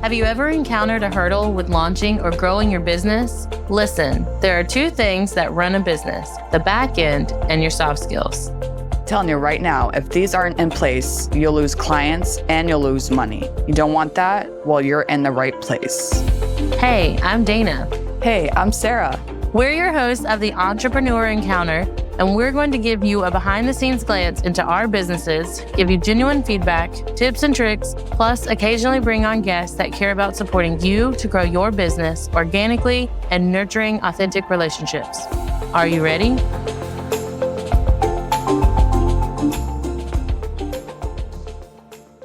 Have you ever encountered a hurdle with launching or growing your business? Listen, there are two things that run a business, the back end and your soft skills. Telling you right now, if these aren't in place, you'll lose clients and you'll lose money. You don't want that? Well, you're in the right place. Hey, I'm Dana. Hey, I'm Sara. We're your hosts of the Entrepreneur Encounter, and we're going to give you a behind-the-scenes glance into our businesses, give you genuine feedback, tips and tricks, plus occasionally bring on guests that care about supporting you to grow your business organically and nurturing authentic relationships. Are you ready?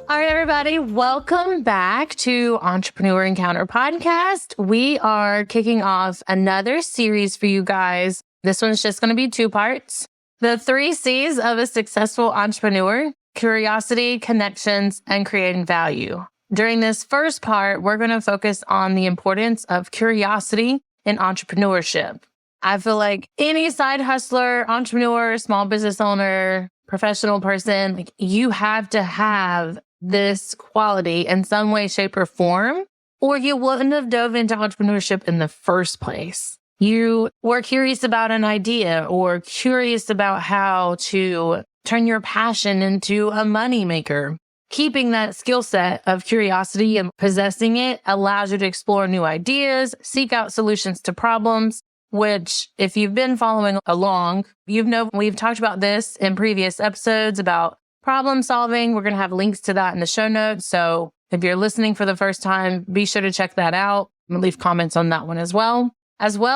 All right, everybody, welcome back to Entrepreneur Encounter Podcast. We are kicking off another series for you guys. This one's just going to be 2 parts. The 3 C's of a successful entrepreneur: curiosity, connections, and creating value. During this first part, we're going to focus on the importance of curiosity in entrepreneurship. I feel like any side hustler, entrepreneur, small business owner, professional person, like you have to have this quality in some way, shape, or form, or you wouldn't have dove into entrepreneurship in the first place. You were curious about an idea or curious about how to turn your passion into a moneymaker. Keeping that skill set of curiosity and possessing it allows you to explore new ideas, seek out solutions to problems, which if you've been following along, we've talked about this in previous episodes about problem solving. We're going to have links to that in the show notes. So if you're listening for the first time, be sure to check that out. I'm going to leave comments on that one as well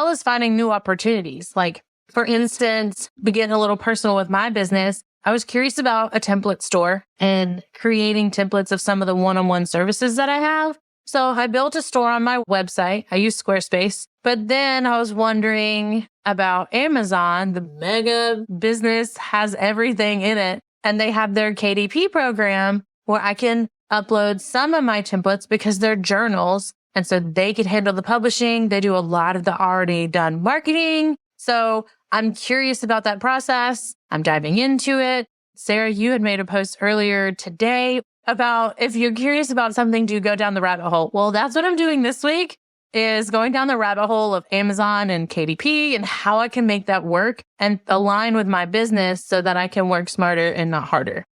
as finding new opportunities. Like, for instance, getting a little personal with my business, I was curious about a template store and creating templates of some of the one-on-one services that I have. So I built a store on my website. I use Squarespace, but then I was wondering about Amazon. The mega business has everything in it, and they have their KDP program where I can upload some of my templates because they're journals. And so they can handle the publishing. They do a lot of the already done marketing. So I'm curious about that process. I'm diving into it. Sara, you had made a post earlier today about if you're curious about something, do you go down the rabbit hole? Well, that's what I'm doing this week, is going down the rabbit hole of Amazon and KDP and how I can make that work and align with my business so that I can work smarter and not harder.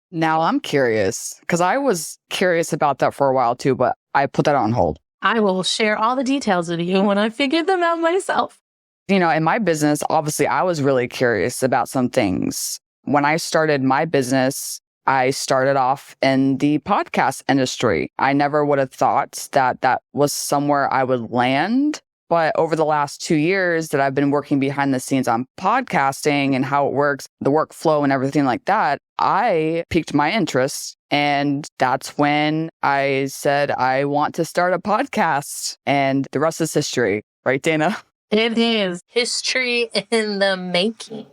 Now I'm curious because I was curious about that for a while too, but I put that on hold. I will share all the details with you when I figure them out myself. You know, in my business, obviously, I was really curious about some things. When I started my business, I started off in the podcast industry. I never would have thought that that was somewhere I would land. But over the last 2 years that I've been working behind the scenes on podcasting and how it works, the workflow and everything like that, I piqued my interest. And that's when I said, I want to start a podcast. And the rest is history. Right, Dana? It is history in the making.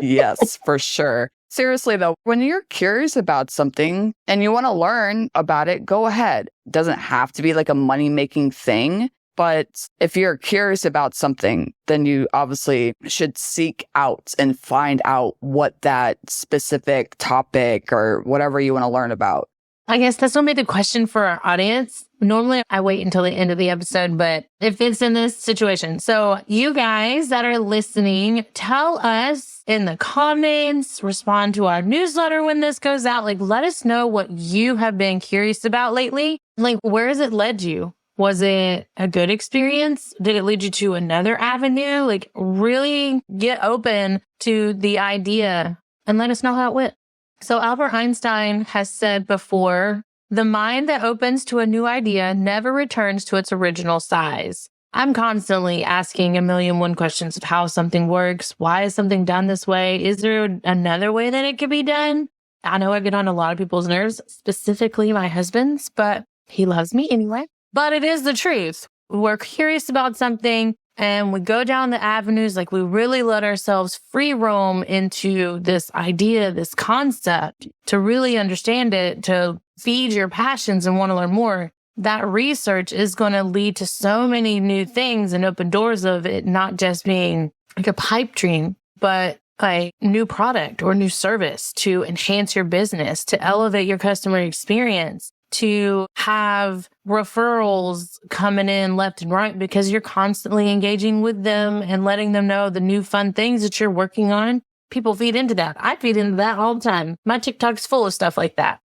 Yes, for sure. Seriously, though, when you're curious about something and you want to learn about it, go ahead. It doesn't have to be like a money-making thing. But if you're curious about something, then you obviously should seek out and find out what that specific topic or whatever you want to learn about. I guess that's going to be the question for our audience. Normally, I wait until the end of the episode, but if it's in this situation. So you guys that are listening, tell us in the comments, respond to our newsletter when this goes out. Like, let us know what you have been curious about lately. Like, where has it led you? Was it a good experience? Did it lead you to another avenue? Like, really get open to the idea and let us know how it went. So Albert Einstein has said before, the mind that opens to a new idea never returns to its original size. I'm constantly asking 1,000,001 questions of how something works. Why is something done this way? Is there another way that it could be done? I know I get on a lot of people's nerves, specifically my husband's, but he loves me anyway. But it is the truth. We're curious about something and we go down the avenues, like we really let ourselves free roam into this idea, this concept, to really understand it, to feed your passions and want to learn more. That research is going to lead to so many new things and open doors of it not just being like a pipe dream, but a new product or new service to enhance your business, to elevate your customer experience, to have referrals coming in left and right because you're constantly engaging with them and letting them know the new fun things that you're working on. People feed into that. I feed into that all the time. My TikTok's full of stuff like that.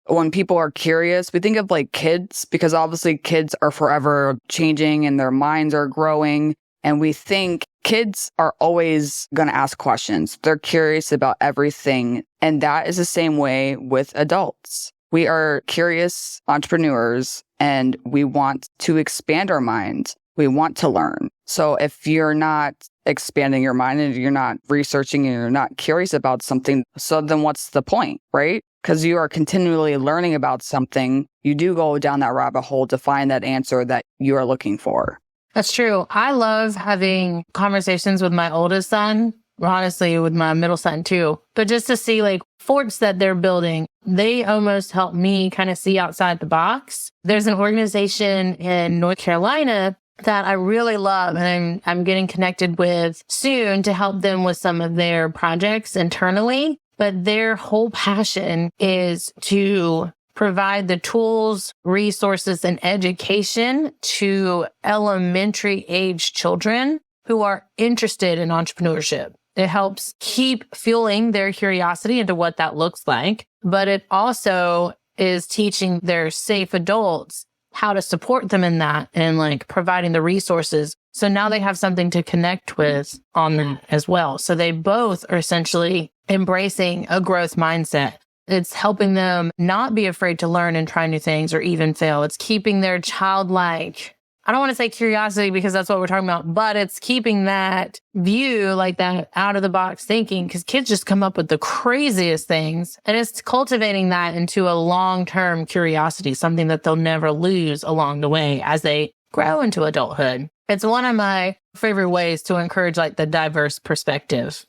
When people are curious, we think of like kids, because obviously kids are forever changing and their minds are growing. And we think kids are always going to ask questions. They're curious about everything. And that is the same way with adults. We are curious entrepreneurs and we want to expand our minds. We want to learn. So if you're not expanding your mind and you're not researching and you're not curious about something, so then what's the point, right? Because you are continually learning about something, you do go down that rabbit hole to find that answer that you are looking for. That's true. I love having conversations with my oldest son, honestly, with my middle son too. But just to see like forts that they're building, they almost help me kind of see outside the box. There's an organization in North Carolina that I really love and I'm getting connected with soon to help them with some of their projects internally. But their whole passion is to provide the tools, resources, and education to elementary age children who are interested in entrepreneurship. It helps keep fueling their curiosity into what that looks like, but it also is teaching their safe adults how to support them in that and like providing the resources. So now they have something to connect with on that as well. So they both are essentially embracing a growth mindset. It's helping them not be afraid to learn and try new things or even fail. It's keeping their childlike, I don't want to say curiosity because that's what we're talking about, but it's keeping that view, like that out of the box thinking, because kids just come up with the craziest things. And it's cultivating that into a long-term curiosity, something that they'll never lose along the way as they grow into adulthood. It's one of my favorite ways to encourage like the diverse perspective.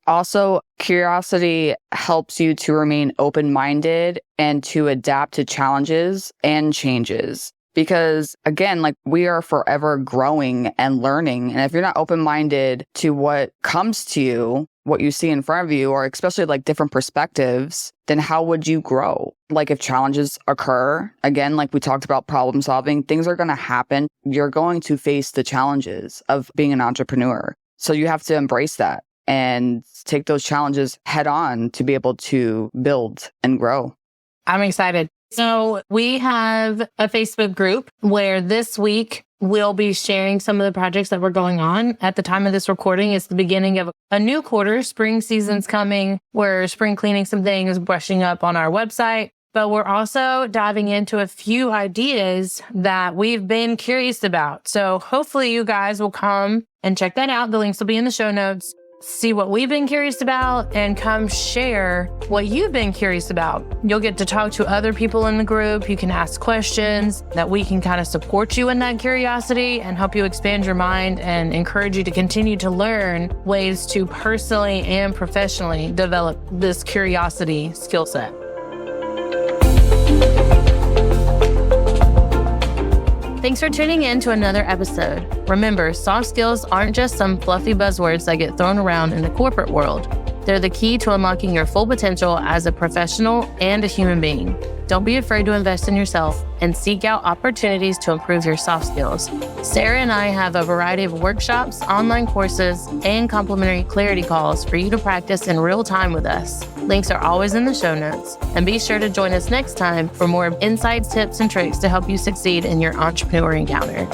Also, curiosity helps you to remain open-minded and to adapt to challenges and changes. Because again, like we are forever growing and learning. And if you're not open-minded to what comes to you, what you see in front of you, or especially like different perspectives, then how would you grow? Like if challenges occur, again, like we talked about problem solving, things are going to happen. You're going to face the challenges of being an entrepreneur. So you have to embrace that and take those challenges head on to be able to build and grow. I'm excited. So we have a Facebook group where this week we'll be sharing some of the projects that were going on. At the time of this recording, it's the beginning of a new quarter. Spring season's coming. We're spring cleaning some things, brushing up on our website. But we're also diving into a few ideas that we've been curious about. So hopefully you guys will come and check that out. The links will be in the show notes. See what we've been curious about and come share what you've been curious about. You'll get to talk to other people in the group. You can ask questions that we can kind of support you in that curiosity and help you expand your mind and encourage you to continue to learn ways to personally and professionally develop this curiosity skill set. Thanks for tuning in to another episode. Remember, soft skills aren't just some fluffy buzzwords that get thrown around in the corporate world. They're the key to unlocking your full potential as a professional and a human being. Don't be afraid to invest in yourself and seek out opportunities to improve your soft skills. Sara and I have a variety of workshops, online courses, and complimentary clarity calls for you to practice in real time with us. Links are always in the show notes. And be sure to join us next time for more insights, tips, and tricks to help you succeed in your entrepreneur encounter.